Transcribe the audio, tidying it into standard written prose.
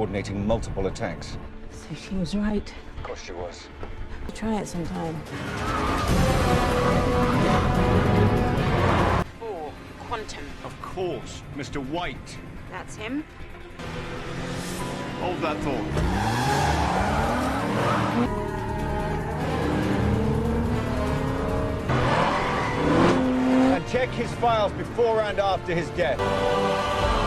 coordinating multiple attacks. So she was right. Of course she was. We'll try it sometime. Oh, quantum. Of course, Mr. White. That's him. Hold that thought. And check his files before and after his death.